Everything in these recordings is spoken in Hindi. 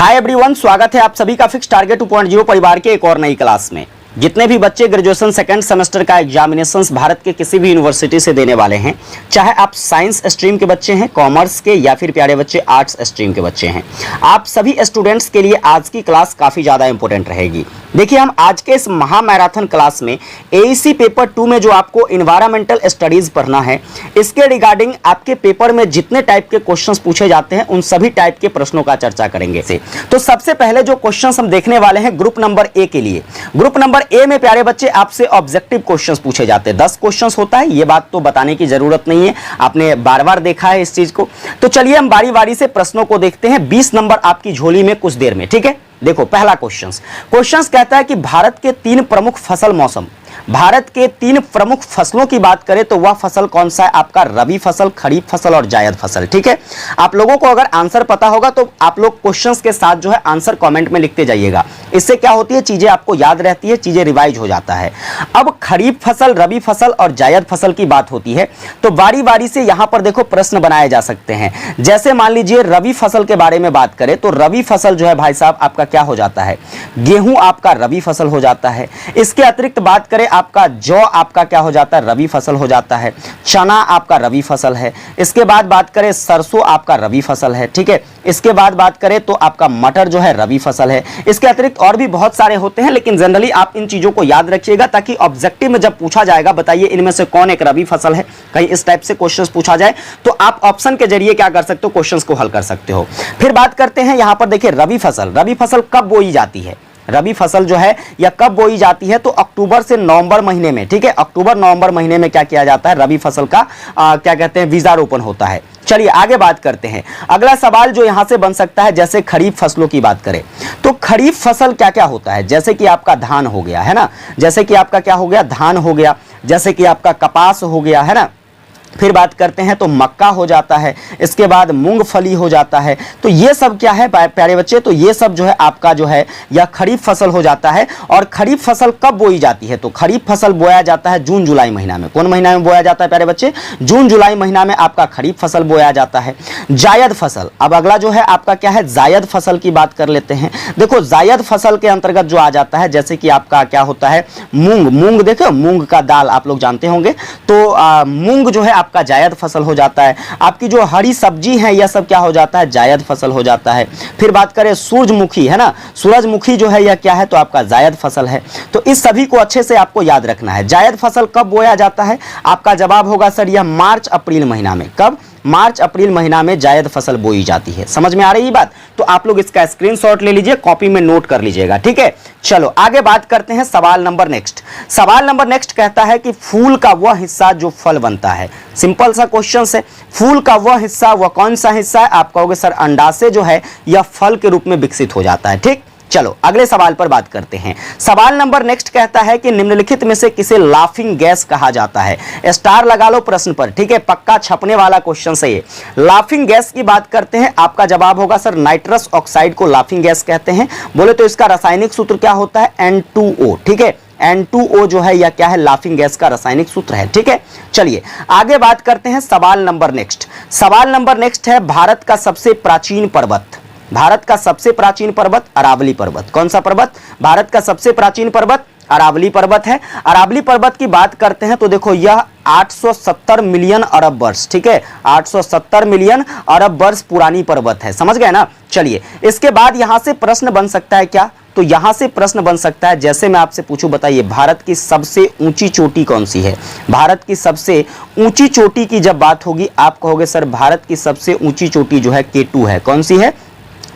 हाय एवरीवन, स्वागत है आप सभी का फिक्स टारगेट 2.0 परिवार के एक और नई क्लास में। जितने भी बच्चे ग्रेजुएशन सेकंड सेमेस्टर का एग्जामिनेशंस भारत के किसी भी यूनिवर्सिटी से देने वाले हैं, चाहे आप साइंस स्ट्रीम के बच्चे हैं, कॉमर्स के, या फिर प्यारे बच्चे आर्ट्स स्ट्रीम के बच्चे हैं, आप सभी स्टूडेंट्स के लिए आज की क्लास काफ़ी ज़्यादा इंपॉर्टेंट रहेगी। देखिए, हम आज के इस महा मैराथन क्लास में एईसी पेपर 2 में जो आपको इन्वायरमेंटल स्टडीज़ पढ़ना है, इसके रिगार्डिंग आपके पेपर में जितने टाइप के क्वेश्चंस पूछे जाते हैं उन सभी टाइप के प्रश्नों का चर्चा करेंगे। तो सबसे पहले जो क्वेश्चंस हम देखने वाले हैं ग्रुप नंबर ए के लिए, ग्रुप नंबर ए में प्यारे बच्चे आपसे ऑब्जेक्टिव क्वेश्चंस पूछे जाते हैं। 10 क्वेश्चंस होता है, ये बात तो बताने की जरूरत नहीं है, आपने बार बार देखा है इस चीज को। तो चलिए हम बारी बारी से प्रश्नों को देखते हैं। 20 नंबर आपकी झोली में कुछ देर में, ठीक है। देखो, पहला क्वेश्चंस कहता है कि भारत के 3 प्रमुख फसल मौसम, भारत के 3 प्रमुख फसलों की बात करें तो वह फसल कौन सा है? आपका रबी फसल, खरीफ फसल और जायद फसल, ठीक है। आप लोगों को अगर आंसर पता होगा तो आप लोग क्वेश्चंस के साथ जो है आंसर कमेंट में लिखते जाइएगा। इससे क्या होती है, चीजें आपको याद रहती है, चीजें रिवाइज हो जाता है। अब खरीफ फसल, रबी फसल और जायद फसल की बात होती है तो बारी बारी से यहां पर देखो प्रश्न बनाए जा सकते हैं। जैसे मान लीजिए रबी फसल के बारे में बात करें तो रबी फसल जो है भाई साहब आपका क्या हो जाता है? गेहूं आपका रबी फसल हो जाता है। इसके अतिरिक्त बात करें आपका जौ आपका क्या हो जाता है? रबी फसल हो जाता है। चना आपका रबी फसल है। इसके बाद बात करें सरसों आपका रबी फसल है, ठीक है। इसके बाद बात करें तो आपका मटर जो है रबी फसल है। इसके अतिरिक्त और भी बहुत सारे होते हैं, लेकिन जनरली आप इन चीजों को याद रखिएगा ताकि ऑब्जेक्टिव में जब पूछा जाएगा बताइए इनमें से कौन एक रबी फसल है, कहीं इस टाइप से क्वेश्चंस पूछा जाए तो आप ऑप्शन के जरिए क्या कर सकते हो, क्वेश्चंस को हल कर सकते हो। फिर बात करते हैं यहां पर देखिए रबी फसल कब बोई जाती है? रबी फसल जो है या कब बोई जाती है तो अक्टूबर से नवंबर महीने में, ठीक है। अक्टूबर नवंबर महीने में क्या किया जाता है? रबी फसल का क्या कहते हैं, बीजारोपण होता है। चलिए आगे बात करते हैं। अगला सवाल जो यहां से बन सकता है, जैसे खरीफ फसलों की बात करें तो खरीफ फसल क्या क्या होता है? जैसे कि आपका धान हो गया है ना, जैसे कि आपका क्या हो गया, धान हो गया, जैसे कि आपका कपास हो गया है ना। फिर बात करते हैं तो मक्का हो जाता है, इसके बाद मूंगफली हो जाता है। तो ये सब क्या है प्यारे बच्चे, तो ये सब जो है आपका जो है या खरीफ फसल हो जाता है। और खरीफ फसल कब बोई जाती है? तो खरीफ फसल बोया जाता है जून जुलाई महीना में। कौन महीना में बोया जाता है प्यारे बच्चे? जून जुलाई महीना में आपका खरीफ फसल बोया जाता है। जायद फसल, अब अगला जो है आपका क्या है, जायद फसल की बात कर लेते हैं। देखो जायद फसल के अंतर्गत जो आ जाता है, जैसे कि आपका क्या होता है, मूंग देखो, मूंग का दाल आप लोग जानते होंगे, तो मूंग जो है आपका जायद फसल हो जाता है। आपकी जो हरी सब्जी है यह सब क्या हो जाता है, जायद फसल हो जाता है। फिर बात करें सूरजमुखी है ना, सूरजमुखी जो है यह क्या है, तो आपका जायद फसल है। तो इस सभी को अच्छे से आपको याद रखना है। जायद फसल कब बोया जाता है? आपका जवाब होगा सर यह मार्च अप्रैल महीना में। कब? मार्च अप्रैल महीना में जायद फसल बोई जाती है। समझ में आ रही है बात? तो आप लोग इसका स्क्रीनशॉट ले लीजिए, कॉपी में नोट कर लीजिएगा, ठीक है। चलो आगे बात करते हैं। सवाल नंबर नेक्स्ट कहता है कि फूल का वह हिस्सा जो फल बनता है। सिंपल सा क्वेश्चन है, फूल का वह हिस्सा, वह कौन सा हिस्सा है? आप कहोगे सर अंडाशय जो है यह फल के रूप में विकसित हो जाता है, ठीक। चलो अगले सवाल पर बात करते हैं। सवाल नंबर नेक्स्ट कहता है कि निम्नलिखित में से किसे लाफिंग गैस कहा जाता है? स्टार लगा लो प्रश्न पर, ठीक है, पक्का छपने वाला क्वेश्चन है ये। लाफिंग गैस की बात करते हैं, आपका जवाब होगा सर नाइट्रस ऑक्साइड को लाफिंग गैस कहते हैं। बोले तो इसका रासायनिक सूत्र क्या होता है? N2O, ठीक है। N2O जो है यह क्या है, लाफिंग गैस का रासायनिक सूत्र है, ठीक है। चलिए आगे बात करते हैं। सवाल नंबर नेक्स्ट है भारत का सबसे प्राचीन पर्वत। भारत का सबसे प्राचीन पर्वत अरावली पर्वत। कौन सा पर्वत? भारत का सबसे प्राचीन पर्वत अरावली पर्वत है। अरावली पर्वत की बात करते हैं तो देखो यह 870 मिलियन अरब वर्ष, ठीक है, 870 मिलियन अरब वर्ष पुरानी पर्वत है। समझ गए ना? चलिए इसके बाद यहां से प्रश्न बन सकता है क्या? तो यहां से प्रश्न बन सकता है, जैसे मैं आपसे पूछूं बताइए भारत की सबसे ऊंची चोटी कौन सी है? भारत की सबसे ऊंची चोटी की जब बात होगी आप कहोगे सर भारत की सबसे ऊंची चोटी जो है K2 है। कौन सी है?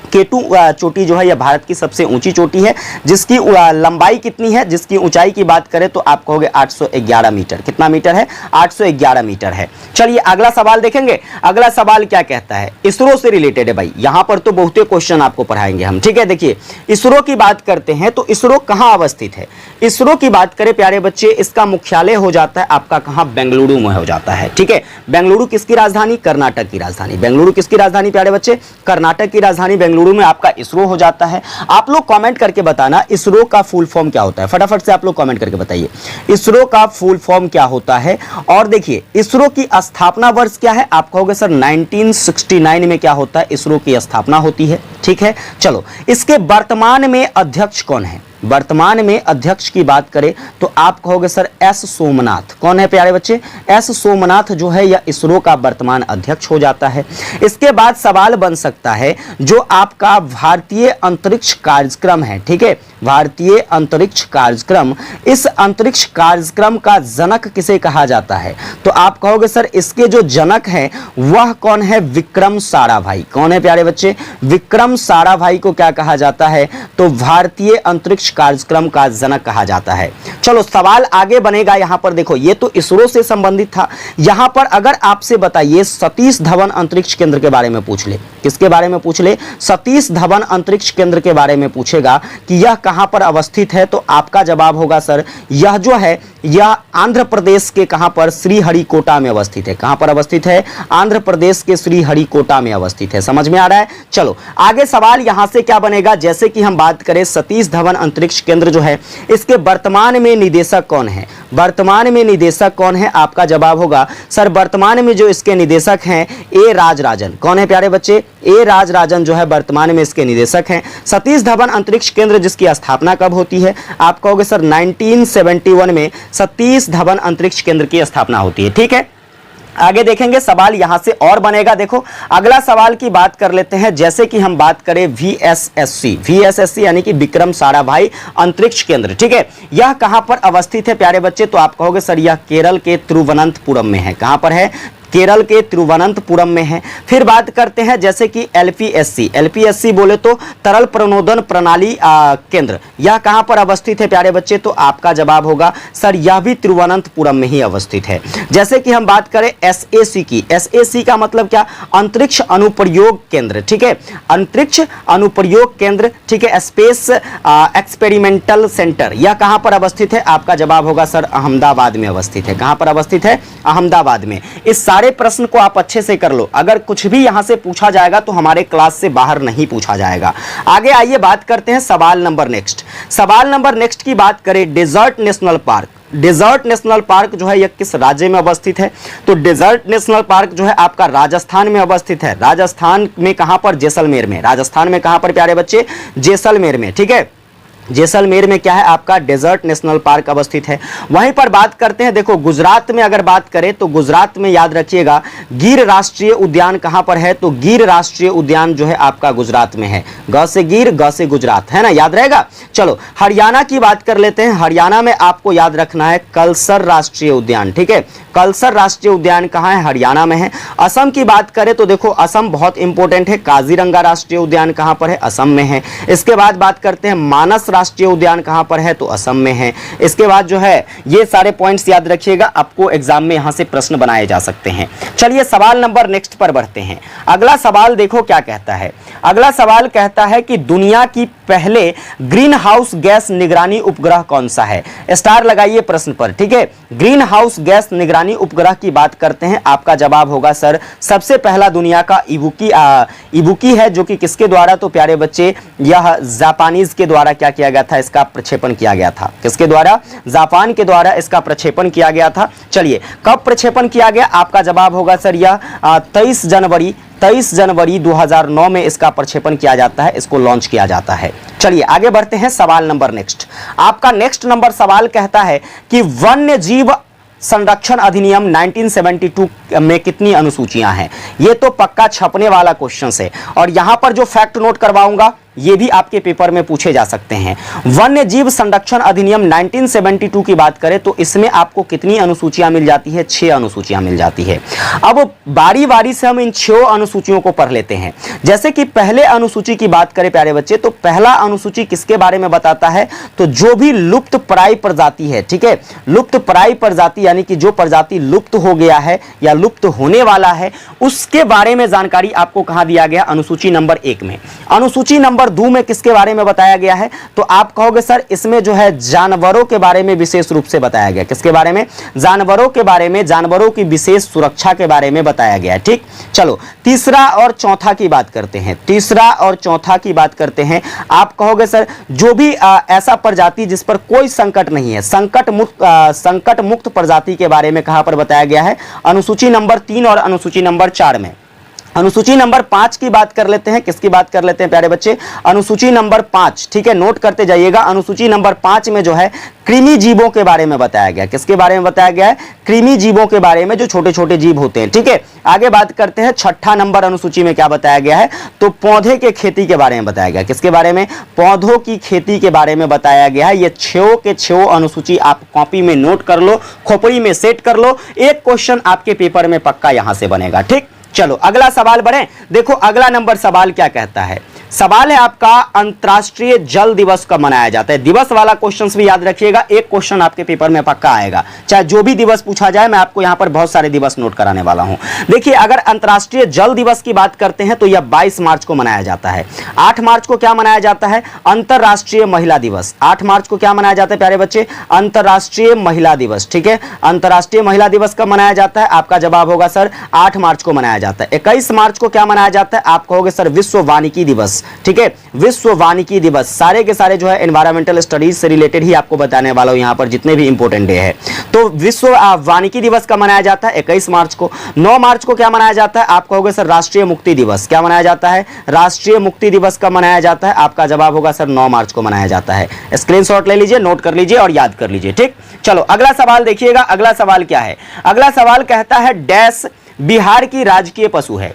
K2 चोटी जो है यह भारत की सबसे ऊंची चोटी है, जिसकी लंबाई कितनी है, जिसकी ऊंचाई की बात करें तो आप कहोगे 811 मीटर। कितना मीटर है? 811 मीटर है। चलिए अगला सवाल देखेंगे। अगला सवाल क्या कहता है? इसरो से रिलेटेड है भाई, यहां पर तो बहुत क्वेश्चन आपको पढ़ाएंगे हम, ठीक है। देखिए इसरो की बात करते हैं तो इसरो कहां अवस्थित है? इसरो की बात करें प्यारे बच्चे, इसका मुख्यालय हो जाता है आपका कहां? बेंगलुरु में हो जाता है, ठीक है। बेंगलुरु किसकी राजधानी? कर्नाटक की राजधानी। बेंगलुरु किसकी राजधानी प्यारे बच्चे? कर्नाटक की राजधानी बेंगलुरु बेंगलुरु में आपका इसरो हो जाता है। आप लोग कमेंट करके बताना इसरो का फुल फॉर्म क्या होता है, फटाफट से आप लोग कमेंट करके बताइए इसरो का फुल फॉर्म क्या होता है। और देखिए इसरो की स्थापना वर्ष क्या है, आप कहोगे सर 1969 में क्या होता है, इसरो की स्थापना होती है। ठीक है, चलो इसके वर्तमान में अध्यक्ष कौन है, वर्तमान में अध्यक्ष की बात करें तो आप कहोगे सर एस सोमनाथ। कौन है प्यारे बच्चे, एस सोमनाथ जो है यह इसरो का वर्तमान अध्यक्ष हो जाता है। इसके बाद सवाल बन सकता है जो आपका भारतीय अंतरिक्ष कार्यक्रम है, ठीक है, भारतीय अंतरिक्ष कार्यक्रम, इस अंतरिक्ष कार्यक्रम का जनक किसे कहा जाता है, तो आप कहोगे सर इसके जो जनक हैं वह कौन है, विक्रम साराभाई। कौन है प्यारे बच्चे, विक्रम साराभाई को क्या कहा जाता है, तो भारतीय अंतरिक्ष कार्यक्रम का जनक कहा जाता है। चलो सवाल आगे बनेगा, यहां पर देखो ये तो इसरो से संबंधित था, यहां पर अगर आपसे बताइए सतीश धवन अंतरिक्ष केंद्र के बारे में पूछ ले, किसके बारे में पूछ ले, सतीश धवन अंतरिक्ष केंद्र के बारे में पूछेगा कि यह कहां पर अवस्थित है, तो आपका जवाब होगा सर यह जो है यह आंध्र प्रदेश के कहां पर, श्रीहरिकोटा में अवस्थित है। कहां पर अवस्थित है, आंध्र प्रदेश के श्रीहरिकोटा में अवस्थित है। समझ में आ रहा है। चलो आगे सवाल यहां से क्या बनेगा, जैसे कि हम बात करें सतीश धवन अंतरिक्ष केंद्र जो है इसके वर्तमान में निदेशक कौन है, वर्तमान में निदेशक कौन है, आपका जवाब होगा सर वर्तमान में जो इसके निदेशक हैं ए राजराजन। कौन है प्यारे बच्चे, ए राजराजन जो है वर्तमान में इसके निदेशक हैं। सतीश धवन अंतरिक्ष केंद्र जिसकी स्थापना कब होती है, आप कहोगे सर 1971 में सतीश धवन अंतरिक्ष केंद्र की स्थापना होती है। ठीक है, आगे देखेंगे सवाल यहां से और बनेगा। देखो अगला सवाल की बात कर लेते हैं, जैसे कि हम बात करें VSSC यानी कि विक्रम साराभाई अंतरिक्ष केंद्र, ठीक है, यह कहां पर अवस्थित है प्यारे बच्चे, तो आप कहोगे सर यह केरल के तिरुवनंतपुरम में है। कहां पर है, केरल के तिरुवनंतपुरम में है। फिर बात करते हैं जैसे कि LPSC बोले तो तरल प्रणोदन प्रणाली केंद्र, यह कहां पर अवस्थित है प्यारे बच्चे, तो आपका जवाब होगा सर यह भी तिरुवनंतपुरम में ही अवस्थित है। जैसे कि हम बात करें SAC की, SAC का मतलब क्या, अंतरिक्ष अनुप्रयोग केंद्र, ठीक है, अंतरिक्ष अनुप्रयोग केंद्र, ठीक है, स्पेस एक्सपेरिमेंटल सेंटर, यह कहां पर अवस्थित है, आपका जवाब होगा सर अहमदाबाद में अवस्थित है। कहां पर अवस्थित है, अहमदाबाद में। इस सारे प्रश्न को आप अच्छे से कर लो, अगर कुछ भी यहां से पूछा जाएगा तो हमारे क्लास से बाहर नहीं पूछा जाएगा। आगे आइए बात करते हैं सवाल नंबर नेक्स्ट। सवाल नंबर नेक्स्ट की बात करें, desert national park, desert national park जो है यह किस राज्य में अवस्थित है, तो डेजर्ट नेशनल पार्क जो है आपका राजस्थान में अवस्थित है। राजस्थान में कहां पर, जैसलमेर में। राजस्थान में कहां पर प्यारे बच्चे, जैसलमेर में, ठीक है, जैसलमेर में क्या है आपका डेजर्ट नेशनल पार्क अवस्थित है। वहीं पर बात करते हैं, देखो गुजरात में अगर बात करें तो गुजरात में याद रखिएगा गिर राष्ट्रीय उद्यान कहां पर है, तो गिर राष्ट्रीय उद्यान जो है आपका गुजरात में है। ग से गिर, ग से गुजरात, है ना, याद रहेगा। चलो हरियाणा की बात कर लेते हैं। हरियाणा में आपको याद रखना है कलसर राष्ट्रीय उद्यान, ठीक है, कलसर राष्ट्रीय उद्यान कहां है, हरियाणा में है। असम की बात करें तो देखो असम बहुत इंपॉर्टेंट है, काजीरंगा राष्ट्रीय उद्यान कहां पर है, असम में है। इसके बाद बात करते हैं मानस राष्ट्रीय उद्यान कहां पर है, तो असम में है। इसके बाद जो है ये सारे पॉइंट्स याद रखिएगा, आपको एग्जाम में यहां से प्रश्न बनाए जा सकते हैं। चलिए सवाल नंबर नेक्स्ट पर बढ़ते हैं। अगला सवाल देखो क्या कहता है, अगला सवाल कहता है कि दुनिया की पहले ग्रीन हाउस गैस निगरानी उपग्रह कौन सा है, स्टार लगाइए प्रश्न पर, ठीक है। ग्रीन हाउस गैस निगरानी उपग्रह की बात करते हैं, आपका जवाब होगा सर सबसे पहला दुनिया का इबुकी है, जो कि किसके द्वारा, तो प्यारे बच्चे यह जापानीज के द्वारा क्या किया गया था, इसका प्रक्षेपण किया गया था। किसके द्वारा, जापान के द्वारा इसका प्रक्षेपण किया गया था। चलिए कब प्रक्षेपण किया गया, आपका जवाब होगा सर यह 23 जनवरी 2009 में इसका प्रक्षेपण किया जाता है, इसको लॉन्च किया जाता है। चलिए आगे बढ़ते हैं सवाल नंबर नेक्स्ट। आपका नेक्स्ट नंबर सवाल कहता है कि वन्य जीव संरक्षण अधिनियम 1972 में कितनी अनुसूचियां हैं। ये तो पक्का छपने वाला क्वेश्चन है, और यहां पर जो फैक्ट नोट करवाऊंगा ये भी आपके पेपर में पूछे जा सकते हैं। वन्य जीव संरक्षण अधिनियम 1972 की बात करें तो इसमें आपको कितनी अनुसूचियां मिल जाती है, 6 अनुसूचियां मिल जाती है। अब बारी बारी से हम इन 6 अनुसूचियों को पढ़ लेते हैं। जैसे कि पहले अनुसूची की बात करें प्यारे बच्चे, तो पहला अनुसूची किसके बारे में बताता है, तो जो भी लुप्त प्राय प्रजाति है, ठीक है, लुप्त प्राय प्रजाति यानी कि जो प्रजाति लुप्त हो गया है या लुप्त होने वाला है, उसके बारे में जानकारी आपको कहां दिया गया, अनुसूची नंबर 1 में। अनुसूची नंबर नंबर 2 में किसके बारे में बताया गया है? तो आप कहोगे सर इसमें जो है जानवरों के बारे में विशेष रूप से बताया गया। किसके बारे में? जानवरों के बारे में, जानवरों की विशेष सुरक्षा के बारे में बताया गया है। ठीक, चलो तीसरा और चौथा की बात करते हैं। तीसरा और चौथा की बात करते हैं। आप कहोगे सर जो भी ऐसा प्रजाति जिस पर कोई संकट नहीं है, संकट मुक्त प्रजाति के बारे में कहां पर बताया गया है? अनुसूची नंबर 3 और अनुसूची नंबर 4 में। अनुसूची नंबर 5 की बात कर लेते हैं। किसकी बात कर लेते हैं प्यारे बच्चे? अनुसूची नंबर 5, ठीक है, नोट करते जाइएगा। अनुसूची नंबर 5 में जो है कृमि जीवों के बारे में बताया गया। किसके बारे में बताया गया है? कृमि जीवों के बारे में, जो छोटे छोटे जीव होते हैं। ठीक है, आगे बात करते हैं। छठा नंबर अनुसूची में क्या बताया गया है? तो पौधे के खेती के बारे में बताया गया। किसके बारे में? पौधों की खेती के बारे में बताया गया है। ये 6 के 6 अनुसूची आप कॉपी में नोट कर लो, खोपड़ी में सेट कर लो। एक क्वेश्चन आपके पेपर में पक्का यहां से बनेगा। ठीक, चलो अगला सवाल बढ़े। देखो अगला नंबर सवाल क्या कहता है? सवाल है आपका अंतर्राष्ट्रीय जल दिवस कब मनाया जाता है? दिवस वाला क्वेश्चंस भी याद रखिएगा, एक क्वेश्चन आपके पेपर में पक्का आएगा, चाहे जो भी दिवस पूछा जाए। मैं आपको यहां पर बहुत सारे दिवस नोट कराने वाला हूं। देखिए अगर अंतर्राष्ट्रीय जल दिवस की बात करते हैं तो यह 22 मार्च को मनाया जाता है। 8 मार्च को क्या मनाया जाता है? अंतर्राष्ट्रीय महिला दिवस। 8 मार्च को क्या मनाया जाता है प्यारे बच्चे? अंतर्राष्ट्रीय महिला दिवस। ठीक है, अंतर्राष्ट्रीय महिला दिवस कब मनाया जाता है? आपका जवाब होगा सर 8 मार्च को मनाया जाता है। 21 मार्च को क्या मनाया जाता है? आप कहोगे सर विश्व वानिकी दिवस। ठीक है, विश्व वानिकी दिवस। सारे के सारे जो है एनवायरमेंटल स्टडीज से रिलेटेड ही आपको बताने वाला हूं यहां पर, जितने भी इंपॉर्टेंट डे है। तो विश्व वानिकी दिवस कब मनाया जाता है? 21 मार्च को। 9 मार्च को क्या मनाया जाता है? आप कहोगे सर राष्ट्रीय मुक्ति दिवस। क्या मनाया जाता है? राष्ट्रीय मुक्ति दिवस कब मनाया जाता है? आपका जवाब होगा सर 9 मार्च को मनाया जाता है। स्क्रीनशॉट ले लीजिए, नोट कर लीजिए और याद कर लीजिए। ठीक, चलो अगला सवाल देखिएगा। अगला सवाल क्या है? अगला सवाल कहता है डैश बिहार की राजकीय पशु है।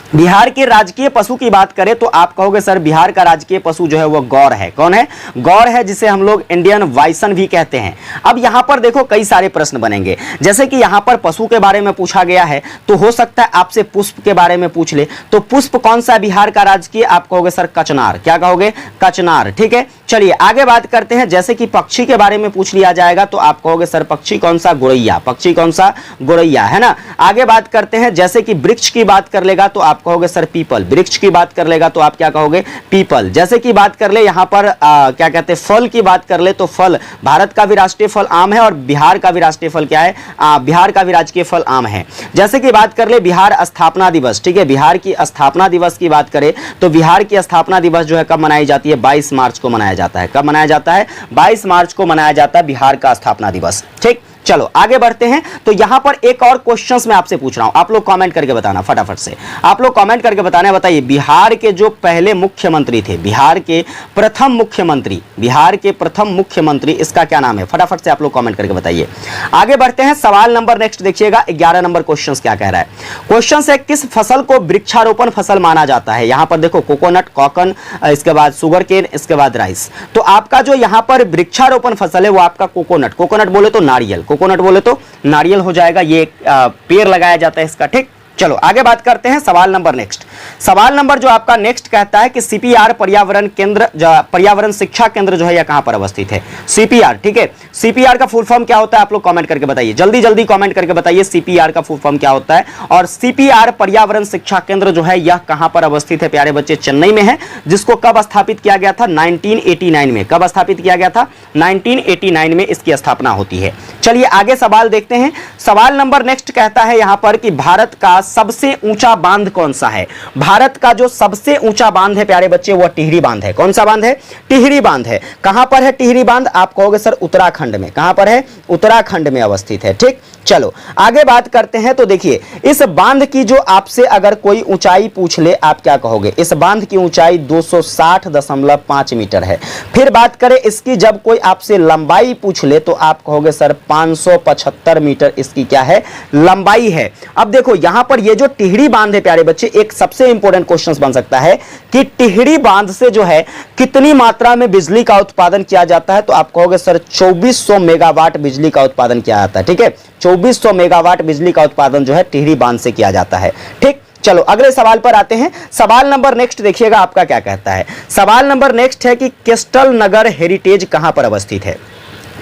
बिहार के राजकीय पशु की बात करें तो आप कहोगे सर बिहार का राजकीय पशु जो है वो गौर है। कौन है? गौर है, जिसे हम लोग इंडियन बाइसन भी कहते हैं। अब यहां पर देखो कई सारे प्रश्न बनेंगे, जैसे कि यहां पर पशु के बारे में पूछा गया है तो हो सकता है आपसे पुष्प के बारे में पूछ ले। तो पुष्प कौन सा बिहार का राजकीय? आप कहोगे सर कचनार। क्या कहोगे? कचनार। ठीक है, चलिए आगे बात करते हैं। जैसे कि पक्षी के बारे में पूछ लिया जाएगा तो आप कहोगे सर पक्षी कौन सा? गोरैया। पक्षी कौन सा? गोरैया, है ना। आगे बात करते हैं, जैसे कि वृक्ष की बात कर लेगा तो आप कहोगे सर पीपल। वृक्ष की बात कर लेगा तो आप क्या कहोगे? पीपल। जैसे कि बात कर ले यहां पर क्या कहते हैं, फल की बात कर ले तो फल, भारत का भी राष्ट्रीय फल आम है और बिहार का भी राष्ट्रीय फल क्या है? बिहार का भी राजकीय फल आम है। जैसे कि बात कर ले बिहार स्थापना दिवस। ठीक है, बिहार की स्थापना दिवस की बात करें तो बिहार की स्थापना दिवस जो है कब मनाई जाती है? 22 मार्च को मनाया जाता है। कब मनाया जाता है? 22 मार्च को मनाया जाता है बिहार का स्थापना दिवस। ठीक, चलो आगे बढ़ते हैं। तो यहां पर एक और क्वेश्चंस मैं आपसे पूछ रहा हूं, आप लोग कमेंट करके बताना फटाफट से। आप लोग कमेंट करके बताना, बताइए बिहार के जो पहले मुख्यमंत्री थे, बिहार के प्रथम मुख्यमंत्री, बिहार के प्रथम मुख्यमंत्री, इसका क्या नाम है? फटाफट से आप लोग कमेंट करके बताइए। आगे बढ़ते हैं। सवाल नंबर नेक्स्ट देखिएगा, 11 नंबर क्वेश्चन क्या कह रहा है? क्वेश्चन है किस फसल को वृक्षारोपण फसल माना जाता है? यहां पर देखो कोकोनट, कॉटन, इसके बाद शुगर केन, इसके बाद राइस। तो आपका जो यहां पर वृक्षारोपण फसल है वो आपका कोकोनट, कोकोनट बोले तो नारियल, कोकोनट बोले तो नारियल हो जाएगा। ये पेड़ लगाया जाता है इसका। ठीक, चलो आगे बात करते हैं। सवाल नंबर नेक्स्ट, सवाल नंबर जो आपका नेक्स्ट कहता है कि सीपीआर पर्यावरण केंद्र, पर्यावरण शिक्षा केंद्र जो है यह कहां पर अवस्थित है? सीपीआर। ठीक है, सीपीआर का फुल फॉर्म क्या होता है? आप लोग कमेंट करके बताइए, जल्दी जल्दी कमेंट करके बताइए सीपीआर का फुल फॉर्म क्या होता है। और सीपीआर पर्यावरण शिक्षा केंद्र जो है यह कहां पर अवस्थित है प्यारे बच्चे? चेन्नई में है, जिसको कब स्थापित किया गया था? 1989 में। कब स्थापित किया गया था? 1989 में इसकी स्थापना होती है। चलिए आगे सवाल देखते हैं। सवाल नंबर नेक्स्ट कहता है यहां पर कि भारत का सबसे ऊंचा बांध कौन सा है? भारत का जो सबसे ऊंचा बांध है प्यारे बच्चे वह टिहरी बांध है। कौन सा बांध है? टिहरी बांध है। कहां पर है टिहरी बांध? आप कहोगे सर उत्तराखंड में। कहां पर है? उत्तराखंड में अवस्थित है। ठीक, चलो आगे बात करते हैं। तो देखिए इस बांध की जो आपसे अगर कोई ऊंचाई पूछ ले, आप क्या कहोगे? इस बांध की ऊंचाई 260.5 मीटर है। फिर बात करें इसकी जब कोई आपसे लंबाई पूछ ले तो आप कहोगे सर 575 मीटर इसकी क्या है? लंबाई है। अब देखो यहां पर ये जो टिहरी बांध है प्यारे बच्चे, एक सबसे इंपॉर्टेंट क्वेश्चन बन सकता है कि टिहरी बांध से जो है कितनी मात्रा में बिजली का उत्पादन किया जाता है? तो आप कहोगे सर 2400 मेगावाट बिजली का उत्पादन किया जाता है। ठीक है, 2400 मेगावाट बिजली का उत्पादन जो है टिहरी बांध से किया जाता है। ठीक, चलो अगले सवाल पर आते हैं। सवाल नंबर नेक्स्ट देखिएगा आपका क्या कहता है। सवाल नंबर नेक्स्ट है कि क्रिस्टल नगर हेरिटेज कहां पर अवस्थित है?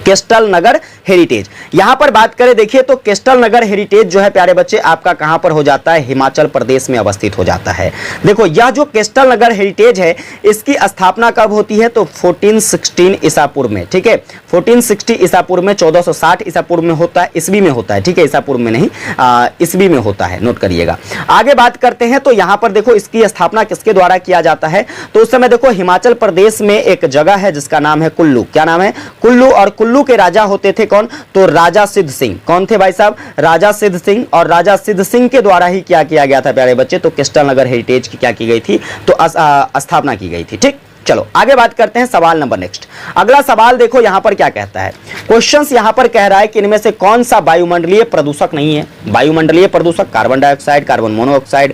केस्टल नगर हेरिटेज। यहां पर बात करें देखिए तो केस्टल नगर हेरिटेज जो है प्यारे बच्चे आपका कहां पर हो जाता है, हिमाचल प्रदेश में अवस्थित हो जाता है। देखो यह जो केस्टल नगर हेरिटेज है इसकी स्थापना कब होती है, तो 1416 ईसा पूर्व में, ठीक है, 1460 ईसा पूर्व में, 1460 ईसा पूर्व में होता है, ईस्वी में होता है, ठीक है, ईसा पूर्व में नहीं, ईस्वी में होता है, नोट करिएगा। आगे बात करते हैं तो यहां पर देखो इसकी स्थापना किसके द्वारा किया जाता है, तो उस समय देखो हिमाचल प्रदेश में एक जगह है जिसका नाम है कुल्लू। क्या नाम है, कुल्लू। और कुल्लू के राजा होते थे कौन, तो राजा सिद्ध सिंह। कौन थे भाई साहब, राजा सिद्ध सिंह। और राजा सिद्ध सिंह के द्वारा ही क्या किया गया था प्यारे बच्चे, तो केस्टल नगर हेरिटेज की क्या की गई थी, तो स्थापना की गई थी। ठीक, चलो आगे बात करते हैं सवाल नंबर नेक्स्ट। अगला सवाल देखो यहां पर क्या कहता है, क्वेश्चंस यहां पर कह रहा है कि इनमें से कौन सा वायुमंडलीय प्रदूषक नहीं है। वायुमंडलीय प्रदूषक कार्बन डाइऑक्साइड, कार्बन मोनोऑक्साइड,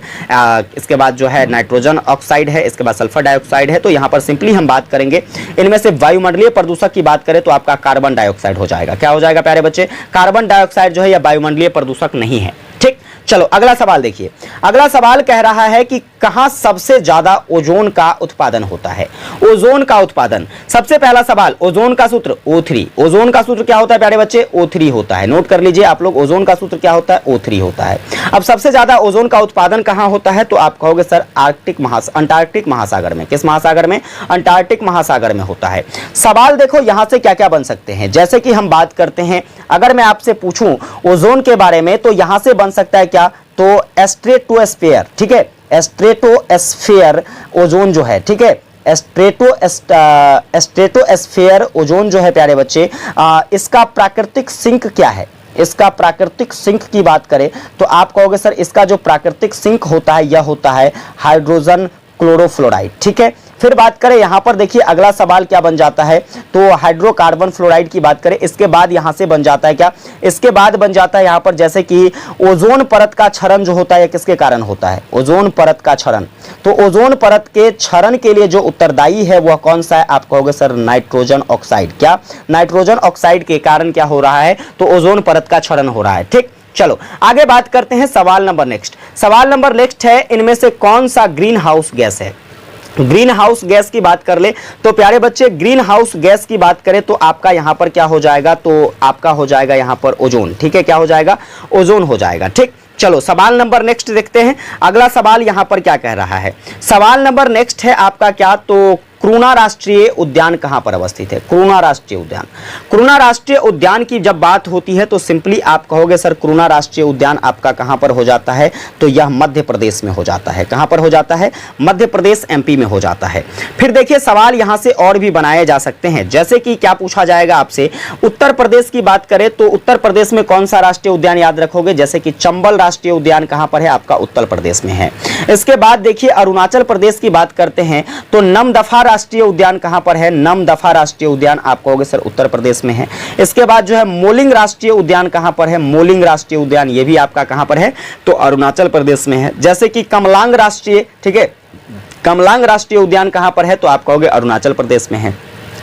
इसके बाद जो है नाइट्रोजन ऑक्साइड है, इसके बाद सल्फर डाइऑक्साइड है। तो यहां पर सिंपली हम बात करेंगे इनमें से वायुमंडलीय प्रदूषक की बात करें तो आपका कार्बन डाइऑक्साइड हो जाएगा। क्या हो जाएगा प्यारे बच्चे, कार्बन डाइऑक्साइड जो है यह वायुमंडलीय प्रदूषक नहीं है। ठीक, चलो अगला सवाल देखिए। अगला सवाल कह रहा है कि कहां सबसे ज्यादा ओजोन का उत्पादन होता है। ओजोन का उत्पादन, सबसे पहला सवाल, ओजोन का सूत्र O3। ओजोन का सूत्र क्या होता है प्यारे बच्चे, O3 होता है। नोट कर लीजिए आप लोग, ओजोन का सूत्र क्या होता है, O3 होता है। अब सबसे ज्यादा ओजोन का उत्पादन कहां होता है, तो आप कहोगे सर अंटार्कटिक महासागर में। किस महासागर में, अंटार्कटिक महासागर में होता है। सवाल देखो यहां से क्या क्या बन सकते हैं, जैसे कि हम बात करते हैं, अगर मैं आपसे पूछूं ओजोन के बारे में तो यहां से बन सकता है क्या, तो स्ट्रेटोस्फीयर, ठीक है, स्ट्रेटोस्फीयर ओजोन जो है, ठीक है, स्ट्रेटोस्फीयर ओजोन जो है प्यारे बच्चे, इसका प्राकृतिक सिंक क्या है। इसका प्राकृतिक सिंक की बात करें तो आप कहोगे सर इसका जो प्राकृतिक सिंक होता है यह होता है हाइड्रोजन क्लोरोफ्लोराइड। ठीक है, फिर बात करें यहां पर देखिए अगला सवाल क्या बन जाता है, तो हाइड्रोकार्बन फ्लोराइड की बात करें, इसके बाद यहां से बन जाता है क्या, इसके बाद बन जाता है यहां पर जैसे कि ओजोन परत का क्षरण जो होता है किसके कारण होता है, ओजोन परत का क्षरण। तो ओजोन परत के क्षरण के लिए जो उत्तरदायी है वह कौन सा है, आप कहोगे सर नाइट्रोजन ऑक्साइड। क्या, नाइट्रोजन ऑक्साइड के कारण क्या हो रहा है, तो ओजोन परत का क्षरण हो रहा है। ठीक, चलो आगे बात करते हैं सवाल नंबर नेक्स्ट। सवाल नंबर नेक्स्ट है इनमें से कौन सा ग्रीन हाउस गैस है। ग्रीन हाउस गैस की बात कर ले तो प्यारे बच्चे ग्रीन हाउस गैस की बात करें तो आपका यहां पर क्या हो जाएगा, तो आपका हो जाएगा यहां पर ओजोन। ठीक है, क्या हो जाएगा, ओजोन हो जाएगा। ठीक, चलो सवाल नंबर नेक्स्ट देखते हैं। अगला सवाल यहां पर क्या कह रहा है, सवाल नंबर नेक्स्ट है आपका क्या, तो क्रूना राष्ट्रीय उद्यान कहां पर अवस्थित है। क्रूना राष्ट्रीय उद्यान, क्रूना राष्ट्रीय उद्यान की जब बात होती है तो सिंपली आप कहोगे सर क्रूना राष्ट्रीय उद्यान आपका कहां पर हो जाता है, तो यह मध्य प्रदेश में हो जाता है। कहां पर हो जाता है, मध्य प्रदेश MP में हो जाता है। फिर देखिए सवाल यहां से और भी बनाए जा सकते हैं, जैसे कि क्या पूछा जाएगा आपसे, उत्तर प्रदेश की बात करें तो उत्तर प्रदेश में कौन सा राष्ट्रीय उद्यान याद रखोगे, जैसे कि चंबल राष्ट्रीय उद्यान कहां पर है, आपका उत्तर प्रदेश में है। इसके बाद देखिए अरुणाचल प्रदेश की बात करते हैं तो नमदफा राष्ट्रीय उद्यान कहां पर है, नमदफा राष्ट्रीय उद्यान आप कहोगे सर उत्तर प्रदेश में है। इसके बाद जो है मोलिंग राष्ट्रीय उद्यान कहां पर है, मोलिंग राष्ट्रीय उद्यान ये भी आपका कहां पर है, तो अरुणाचल प्रदेश में है। जैसे कि कमलांग राष्ट्रीय, ठीक है, कमलांग राष्ट्रीय उद्यान कहां पर है, तो आप कहोगे अरुणाचल प्रदेश में है।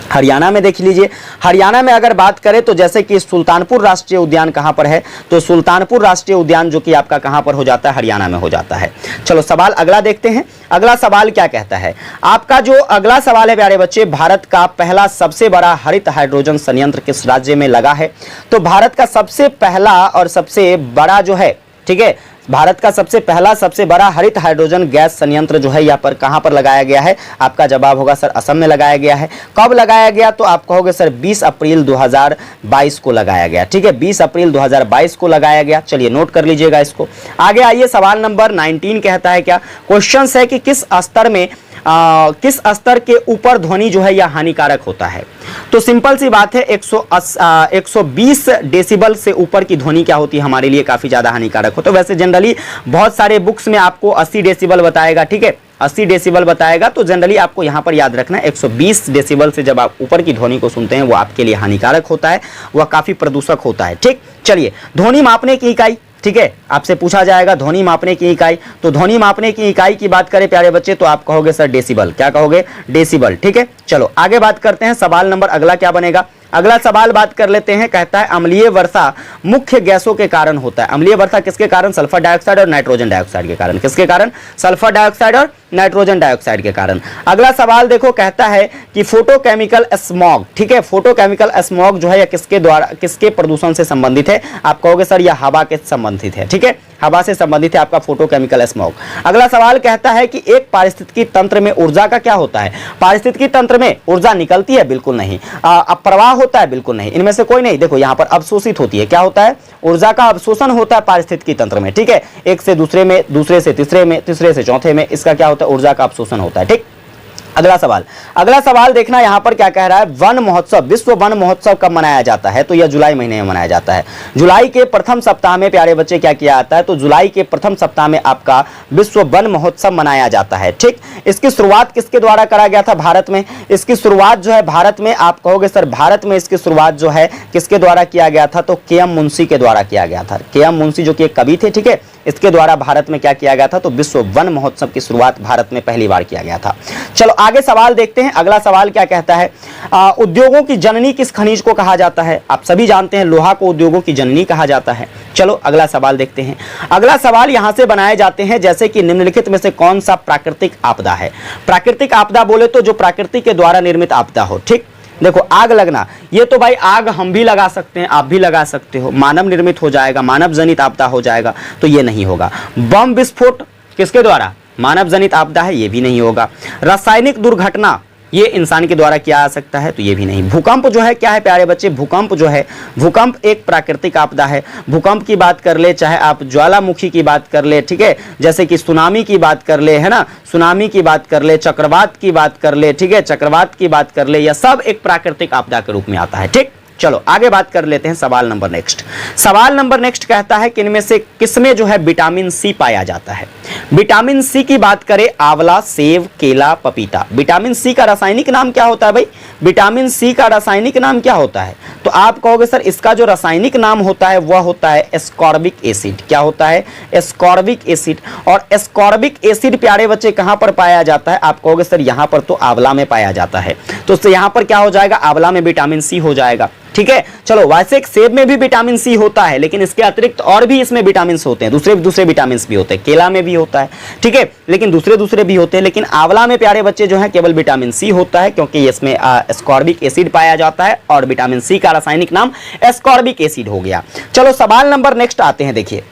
हरियाणा में देख लीजिए, हरियाणा में अगर बात करें तो जैसे कि सुल्तानपुर राष्ट्रीय उद्यान कहां पर है, तो सुल्तानपुर राष्ट्रीय उद्यान जो कि आपका कहां पर हो जाता है, हरियाणा में हो जाता है। चलो सवाल अगला देखते हैं। अगला सवाल क्या कहता है, आपका जो अगला सवाल है प्यारे बच्चे, भारत का पहला सबसे बड़ा हरित हाइड्रोजन संयंत्र किस राज्य में लगा है। तो भारत का सबसे पहला और सबसे बड़ा जो है, ठीक है, भारत का सबसे पहला सबसे बड़ा हरित हाइड्रोजन गैस संयंत्र जो है यहाँ पर कहां पर लगाया गया है, आपका जवाब होगा सर असम में लगाया गया है। कब लगाया गया, तो आप कहोगे सर 20 अप्रैल 2022 को लगाया गया। ठीक है, 20 अप्रैल 2022 को लगाया गया। चलिए नोट कर लीजिएगा इसको। आगे आइए, सवाल नंबर 19 कहता है क्या, क्वेश्चन है कि किस स्तर में किस स्तर के ऊपर ध्वनि जो है यह हानिकारक होता है। तो सिंपल सी बात है 120 डेसिबल से ऊपर की ध्वनि क्या होती है, हमारे लिए काफी ज्यादा हानिकारक होता है। वैसे जनरली बहुत सारे बुक्स में आपको 80 डेसिबल बताएगा, ठीक है, 80 डेसिबल बताएगा, तो जनरली आपको यहां पर याद रखना है 120 डेसिबल से जब आप ऊपर की ध्वनि को सुनते हैं वो आपके लिए हानिकारक होता है, वह काफी प्रदूषक होता है। ठीक, चलिए ध्वनि मापने की इकाई, ठीक है, आपसे पूछा जाएगा ध्वनि मापने की इकाई। तो ध्वनि मापने की इकाई की बात करें प्यारे बच्चे तो आप कहोगे सर डेसिबल। क्या कहोगे, डेसिबल। ठीक है, चलो आगे बात करते हैं। सवाल नंबर अगला क्या बनेगा, अगला सवाल बात कर लेते हैं, कहता है अम्लीय वर्षा मुख्य गैसों के कारण होता है। अम्लीय वर्षा किसके कारण? सल्फर डाइऑक्साइड और नाइट्रोजन डाइऑक्साइड के कारण। किसके कारण? सल्फर डाइऑक्साइड और नाइट्रोजन डाइऑक्साइड के कारण। अगला सवाल देखो, कहता है कि फोटोकेमिकल स्मॉग, ठीक है, फोटोकेमिकल स्मॉग जो है यह किसके द्वारा, किसके प्रदूषण से संबंधित है? आप कहोगे सर यह हवा के संबंधित है, ठीक है, हवा से संबंधित है आपका फोटोकेमिकल स्मॉग। अगला सवाल कहता है कि एक पारिस्थितिकी तंत्र में ऊर्जा का क्या होता है? पारिस्थितिकी तंत्र में ऊर्जा निकलती है? बिल्कुल नहीं। प्रवाह होता है? बिल्कुल नहीं, इनमें से कोई नहीं। देखो यहाँ पर अवशोषित होती है। क्या होता है? ऊर्जा का अवशोषण होता है पारिस्थितिकी तंत्र में, ठीक है, एक से दूसरे में, दूसरे से तीसरे में, तीसरे से चौथे में, इसका क्या होता है? ऊर्जा का अवशोषण होता है, ठीक। अगला सवाल देखना यहाँ पर क्या कह रहा है, वन महोत्सव, विश्व वन महोत्सव कब मनाया जाता है? तो यह जुलाई महीने में मनाया जाता है। जुलाई के प्रथम सप्ताह में प्यारे बच्चे क्या किया जाता है? तो जुलाई के प्रथम सप्ताह में आपका विश्व वन महोत्सव मनाया जाता है, ठीक। इसकी शुरुआत किसके द्वारा करा गया था? भारत में। इसकी शुरुआत जो है भारत में, आप कहोगे सर भारत में इसकी शुरुआत जो है किसके द्वारा किया गया था? तो के.एम. मुंशी के द्वारा किया गया था। के.एम. मुंशी जो कि एक कवि थे, ठीक है, इसके द्वारा भारत में क्या किया गया था? तो विश्व वन महोत्सव की शुरुआत भारत में पहली बार किया गया था। चलो आगे सवाल देखते हैं। अगला सवाल क्या कहता है, उद्योगों की जननी किस खनिज को कहा जाता है? आप सभी जानते हैं लोहा को उद्योगों की जननी कहा जाता है। चलो अगला सवाल देखते हैं। अगला सवाल यहां से बनाए जाते हैं, जैसे कि निम्नलिखित में से कौन सा प्राकृतिक आपदा है? प्राकृतिक आपदा बोले तो जो प्रकृति के द्वारा निर्मित आपदा हो, ठीक। देखो आग लगना, ये तो भाई आग हम भी लगा सकते हैं, आप भी लगा सकते हो, मानव निर्मित हो जाएगा, मानव जनित आपदा हो जाएगा, तो ये नहीं होगा। बम विस्फोट किसके द्वारा? मानव जनित आपदा है, ये भी नहीं होगा। रासायनिक दुर्घटना ये इंसान के द्वारा किया जा सकता है, तो ये भी नहीं। भूकंप जो है क्या है प्यारे बच्चे? भूकंप जो है, भूकंप एक प्राकृतिक आपदा है। भूकंप की बात कर ले, चाहे आप ज्वालामुखी की बात कर ले, ठीक है, जैसे कि सुनामी की बात कर ले, है ना, सुनामी की बात कर ले, चक्रवात की बात कर ले, ठीक है, चक्रवात की बात कर ले, यह सब एक प्राकृतिक आपदा के रूप में आता है, ठीक। चलो आगे बात कर लेते हैं। सवाल नंबर नेक्स्ट। सवाल नंबर नेक्स्ट कहता है कि इनमें से किसमें जो है विटामिन सी पाया जाता है? विटामिन सी की बात करें, आंवला, सेब, केला, पपीता। विटामिन सी का रासायनिक नाम क्या होता है भाई? विटामिन सी का रासायनिक नाम क्या होता है? तो आप कहोगे सर इसका जो रासायनिक नाम होता है वह होता है एस्कॉर्बिक एसिड। क्या होता है? Ascorbic acid. और एस्कॉर्बिक एसिड प्यारे बच्चे कहां पर पाया जाता है? आप कहोगे सर यहां पर तो आंवला में पाया जाता है, तो यहां पर क्या हो जाएगा? आंवला में विटामिन सी हो जाएगा, ठीक है। चलो वैसे सेब में भी विटामिन सी होता है, लेकिन इसके अतिरिक्त और भी इसमें विटामिन होते हैं, दूसरे विटामिन भी होते हैं। केला में भी होता है, ठीक है, लेकिन दूसरे भी होते हैं। लेकिन आंवला में प्यारे बच्चे जो है केवल विटामिन सी होता है, क्योंकि इसमें एस्कॉर्बिक एसिड पाया जाता है और विटामिन सी का रासायनिक नाम एस्कॉर्बिक एसिड हो गया। चलो सवाल नंबर नेक्स्ट आते हैं। देखिए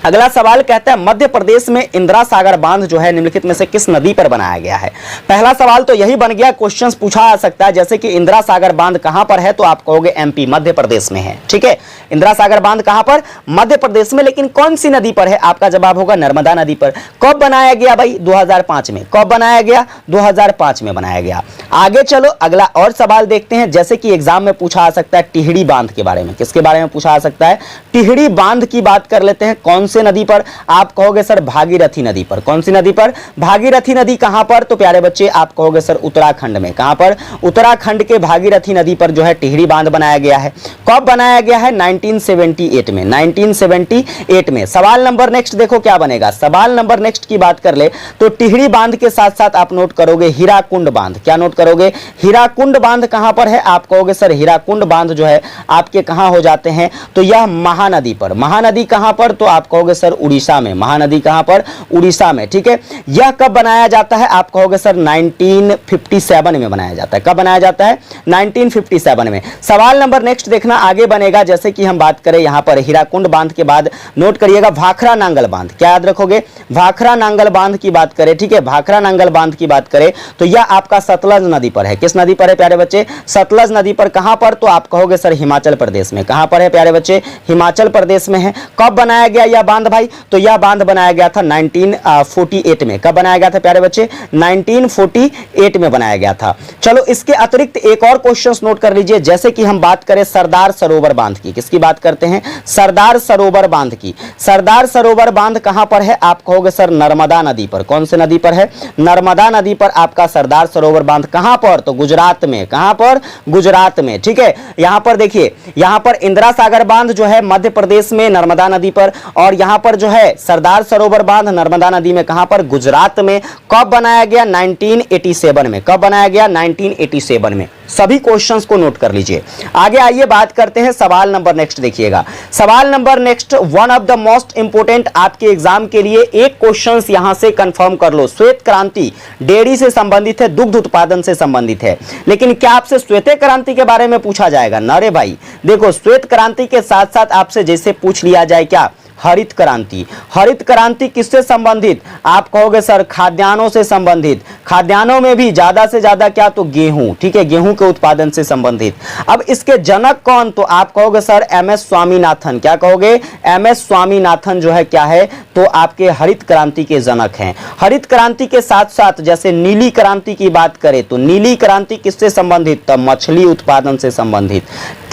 अगला सवाल कहता है मध्य प्रदेश में इंदिरा सागर बांध जो है निम्नलिखित में से किस नदी पर बनाया गया है? पहला सवाल तो यही बन गया, क्वेश्चंस पूछा जा सकता है, जैसे कि इंदिरा सागर बांध कहां पर है? तो आप कहोगे एमपी, मध्य प्रदेश में है, ठीक है। इंदिरा सागर बांध कहां पर? मध्य प्रदेश में, लेकिन कौन सी नदी पर है? आपका जवाब होगा नर्मदा नदी पर। कब बनाया गया भाई? 2005 में। कब बनाया गया? 2005 में बनाया गया। आगे चलो अगला और सवाल देखते हैं, जैसे कि एग्जाम में पूछा जा सकता है टिहरी बांध के बारे में। किसके बारे में पूछा जा सकता है? टिहरी बांध की बात कर लेते हैं। कौन से नदी पर? आप कहोगे सर भागीरथी नदी पर। कौन सी नदी पर? भागीरथी नदी कहां पर? तो प्यारे बच्चे आप कहोगे सर उत्तराखंड में। कहां पर? उत्तराखंड के भागीरथी नदी पर जो है टिहरी बांध बनाया गया है। कब बनाया गया है? 1978 में। 1978 में। सवाल नंबर नेक्स्ट देखो क्या बनेगा। सवाल नंबर नेक्स्ट की बात कर ले तो टिहरी बांध के साथ साथ आप नोट करोगे हीराकुंड बांध। क्या नोट करोगे? हीराकुंड बांध कहां पर है? आप कहोगे सर हीराकुंड बांध जो है आपके कहां हो जाते हैं? तो यह महानदी पर। महानदी कहां पर? तो आप कहोगे सर उड़ीसा में। महानदी कहां पर? उड़ीसा में, ठीक है। यह कब बनाया जाता है? आप कहोगे सर 1957 में बनाया जाता है। कब बनाया जाता है? 1957 में। सवाल नंबर नेक्स्ट देखना आगे बनेगा, जैसे कि हम बात करें यहां पर हीराकुंड बांध के बाद नोट करिएगा भाखरा नांगल बांध। क्या याद रखोगे? भाखरा नांगल बांध की बात करें, ठीक है, भाखरा नांगल बांध की बात करें तो यह आपका सतलज नदी पर है। किस नदी पर है प्यारे बच्चे? सतलज नदी पर। कहां पर? तो आप कहोगे सर हिमाचल प्रदेश में। कहां पर है प्यारे बच्चे? हिमाचल प्रदेश में है। कब बनाया गया यह बांध भाई? तो यह बांध बनाया गया था 1948 में। कब बनाया गया था प्यारे बच्चे? 1948 में बनाया गया था। चलो इसके अतिरिक्त एक और क्वेश्चन नोट कर लीजिए, जैसे कि हम बात करें सरदार सरोवर बांध की। किसकी बात करते हैं? सरदार सरोवर बांध की। सरदार सरोवर बांध कहां पर है? आप कहोगे सर नर्मदा नदी पर। कौन सी नदी पर है? नर्मदा नदी पर आपका सरदार सरोवर बांध। कहां पर? तो गुजरात में। कहां पर? गुजरात में, ठीक है। यहां पर देखिए, यहां पर इंदिरा सागर बांध जो है मध्य प्रदेश में नर्मदा नदी पर, और यहाँ पर जो है सरदार सरोवर बांध नर्मदा नदी में, कहां पर, गुजरात में। कब बनाया गया, 1987 में। कब बनाया गया, 1987 में। सभी क्वेश्चंस को नोट कर लीजिए। आगे आइए बात करते हैं सवाल नंबर नेक्स्ट, देखिएगा सवाल number next, one of the most important आपके एग्जाम के लिए एक क्वेश्चंस यहां से कंफर्म कर लो। श्वेत क्रांति डेयरी से संबंधित है, दुग्ध उत्पादन से संबंधित है, लेकिन क्या आपसे श्वेत क्रांति के बारे में पूछा जाएगा? ना रे भाई, देखो श्वेत क्रांति के साथ साथ आपसे जैसे पूछ लिया जाए क्या, हरित क्रांति। हरित क्रांति किससे संबंधित? आप कहोगे सर खाद्यान्नों से संबंधित। खाद्यान्नों में भी ज्यादा से ज्यादा क्या, तो गेहूं, ठीक है, गेहूं के उत्पादन से संबंधित। अब इसके जनक कौन? तो आप कहोगे सर एमएस स्वामीनाथन। क्या कहोगे? एमएस स्वामीनाथन जो है क्या है, तो आपके हरित क्रांति के जनक हैं। हरित क्रांति के साथ साथ जैसे नीली क्रांति की बात करें तो नीली क्रांति किससे संबंधित? तो मछली उत्पादन से संबंधित।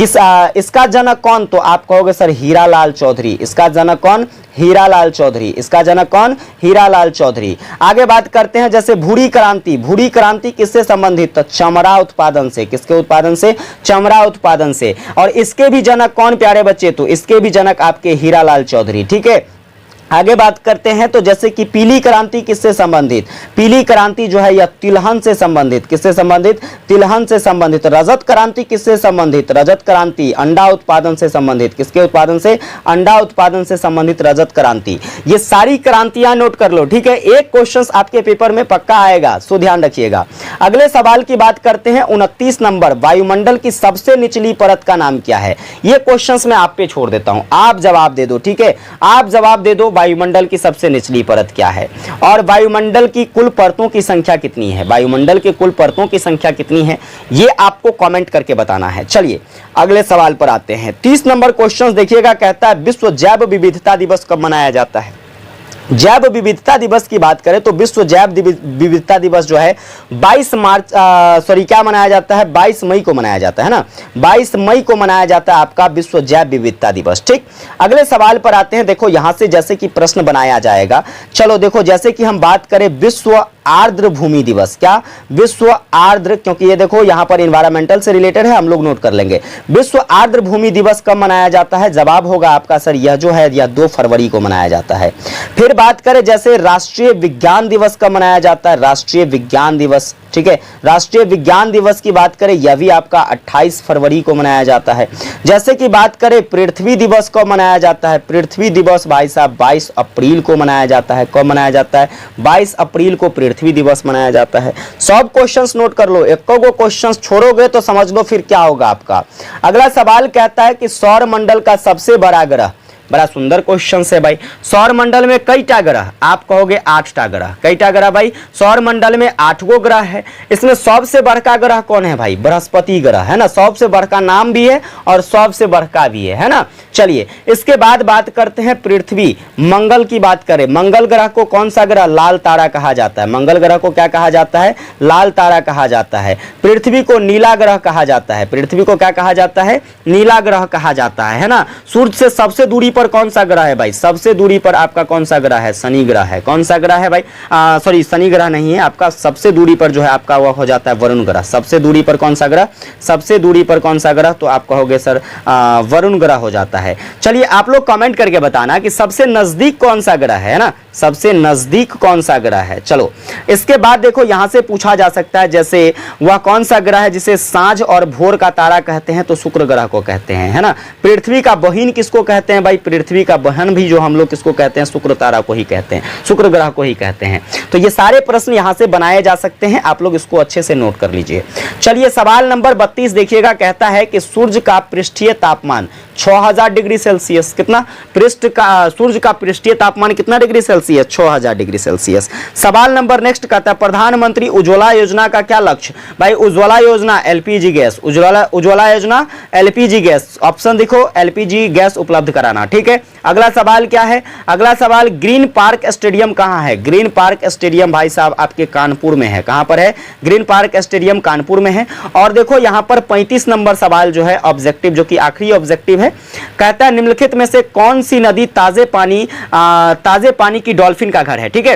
इसका जनक कौन? तो आप कहोगे सर हीरालाल चौधरी। इसका जनक कौन? हीरालाल चौधरी। इसका जनक कौन? हीरालाल चौधरी। आगे बात करते हैं जैसे भूरी क्रांति। भूरी क्रांति किससे संबंधित? तो चमड़ा उत्पादन से। किसके उत्पादन से? चमड़ा उत्पादन से। और इसके भी जनक कौन प्यारे बच्चे? तो इसके भी जनक आपके हीरालाल चौधरी, ठीक है। आगे बात करते हैं तो जैसे कि पीली क्रांति किससे संबंधित? पीली क्रांति जो है यह तिलहन से संबंधित। किससे संबंधित? तिलहन से संबंधित। रजत क्रांति किससे संबंधित? रजत क्रांति अंडा उत्पादन से संबंधित। किसके उत्पादन से? अंडा उत्पादन से संबंधित रजत क्रांति। ये सारी क्रांतियां नोट कर लो, ठीक है। एक क्वेश्चन आपके पेपर में पक्का आएगा, सो ध्यान रखिएगा। अगले सवाल की बात करते हैं 29 नंबर, वायुमंडल की सबसे निचली परत का नाम क्या है? ये क्वेश्चंस मैं आप पे छोड़ देता हूं, आप जवाब दे दो, ठीक है। आप जवाब दे दो वायुमंडल की सबसे निचली परत क्या है, और वायुमंडल की कुल परतों की संख्या कितनी है? वायुमंडल के कुल परतों की संख्या कितनी है, ये आपको कमेंट करके बताना है। चलिए अगले सवाल पर आते हैं। 30 नंबर क्वेश्चन देखिएगा, कहता है विश्व जैव विविधता दिवस कब मनाया जाता है? जैव विविधता दिवस की बात करें तो विश्व जैव विविधता दिवस जो है 22 मार्च क्या मनाया जाता है? 22 मई को मनाया जाता है ना। 22 मई को मनाया जाता है आपका विश्व जैव विविधता दिवस, ठीक। अगले सवाल पर आते हैं। देखो यहां से जैसे कि प्रश्न बनाया जाएगा। चलो देखो, जैसे कि हम बात करें विश्व आर्द्र भूमि दिवस, क्या? विश्व आर्द्र, क्योंकि ये देखो यहां पर एनवायरमेंटल से रिलेटेड है, हम लोग नोट कर लेंगे। विश्व आर्द्र भूमि दिवस कब मनाया जाता है? जवाब होगा आपका सर यह जो है यह 2 फरवरी को मनाया जाता है। फिर बात करें जैसे राष्ट्रीय विज्ञान दिवस कब मनाया जाता है? राष्ट्रीय विज्ञान दिवस, ठीक है। राष्ट्रीय विज्ञान दिवस की बात करें यह भी आपका 28 फरवरी को मनाया जाता है। जैसे कि बात करें पृथ्वी दिवस कब मनाया जाता है? पृथ्वी दिवस भाई साहब 22 अप्रैल को मनाया जाता है। कब मनाया जाता है? 22 अप्रैल को पृथ्वी दिवस मनाया जाता है। सब क्वेश्चंस नोट कर लो, एक को क्वेश्चंस छोड़ोगे तो समझ लो फिर क्या होगा आपका। अगला सवाल कहता है कि सौर मंडल का सबसे बड़ा ग्रह, बड़ा सुंदर क्वेश्चन है भाई। सौर मंडल में कईटा ग्रह? आप कहोगे 8टा ग्रह। कईटा ग्रह भाई? सौर मंडल में 8 गो ग्रह है। इसमें सबसे बड़का ग्रह कौन है भाई? बृहस्पति ग्रह है ना। सबसे बड़का नाम भी है और सबसे बड़का भी है ना। चलिए इसके बाद बात करते हैं पृथ्वी, मंगल की बात करें। मंगल ग्रह को कौन सा ग्रह? लाल तारा कहा जाता है। मंगल ग्रह को क्या कहा जाता है? लाल तारा कहा जाता है। पृथ्वी को नीला ग्रह कहा जाता है। पृथ्वी को क्या कहा जाता है? नीला ग्रह कहा जाता है ना। सूर्य से सबसे दूरी पर कौन सा ग्रह है भाई? सबसे दूरी पर आपका कौन सा ग्रह है? शनि ग्रह है। कौन सा ग्रह है भाई? सॉरी, शनि ग्रह नहीं है आपका। सबसे दूरी पर जो है आपका वह हो जाता है वरुण ग्रह। सबसे दूरी पर कौन सा ग्रह? सबसे दूरी पर कौन सा ग्रह? तो आप कहोगे सर वरुण ग्रह हो जाता है। चलिए आप लोग कमेंट करके बताना कि सबसे नजदीक कौन सा ग्रह है ना। सबसे नजदीक कौन सा ग्रह है? चलो इसके बाद देखो यहां से पूछा जा सकता है जैसे वह कौन सा ग्रह है जिसे सांझ और भोर का तारा कहते हैं? तो शुक्र ग्रह को कहते हैं, है ना। पृथ्वी का बहिन किसको कहते हैं भाई? पृथ्वी का बहन भी जो हम लोग किसको कहते हैं? शुक्र तारा को ही कहते हैं, शुक्र ग्रह को ही कहते हैं। तो ये सारे प्रश्न यहां से बनाए जा सकते हैं, आप लोग इसको अच्छे से नोट कर लीजिए। चलिए सवाल नंबर 32 देखिएगा, कहता है कि सूर्य का पृष्ठीय तापमान 6000 डिग्री सेल्सियस, कितना? सूर्य का पृष्ठीय तापमान कितना डिग्री सेल्सियस? 6000 degree Celsius. सवाल नंबर नेक्स्ट कहता है प्रधानमंत्री उज्ज्वला योजना का क्या लक्ष्य? भाई उज्ज्वला योजना एलपीजी गैस, उज्ज्वला योजना एलपीजी गैस, ऑप्शन देखो एलपीजी गैस उपलब्ध कराना, ठीक है। अगला सवाल क्या है? अगला सवाल ग्रीन पार्क स्टेडियम कहां है? ग्रीन पार्क स्टेडियम भाई साहब आपके कानपुर में है। कहां पर है? ग्रीन पार्क स्टेडियम कानपुर में है। और देखो यहां पर 35 नंबर सवाल जो है ऑब्जेक्टिव, जो कि आखिरी ऑब्जेक्टिव है, कहता है निम्नलिखित में से कौन सी नदी ताजे पानी की डॉल्फिन का घर है? ठीक है,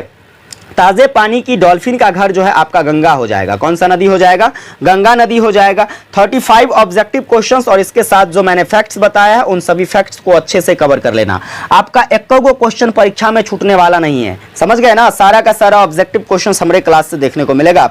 ताजे पानी की डॉल्फिन का घर जो है आपका गंगा हो जाएगा। कौन सा नदी हो जाएगा? गंगा नदी हो जाएगा। 35 ऑब्जेक्टिव क्वेश्चंस और इसके साथ जो मैंने फैक्ट्स बताया है उन सभी फैक्ट्स को अच्छे से कवर कर लेना। आपका एक क्वेश्चन परीक्षा में छूटने वाला नहीं है, समझ गए ना? सारा का सारा ऑब्जेक्टिव क्वेश्चन हमारे क्लास से देखने को मिलेगा।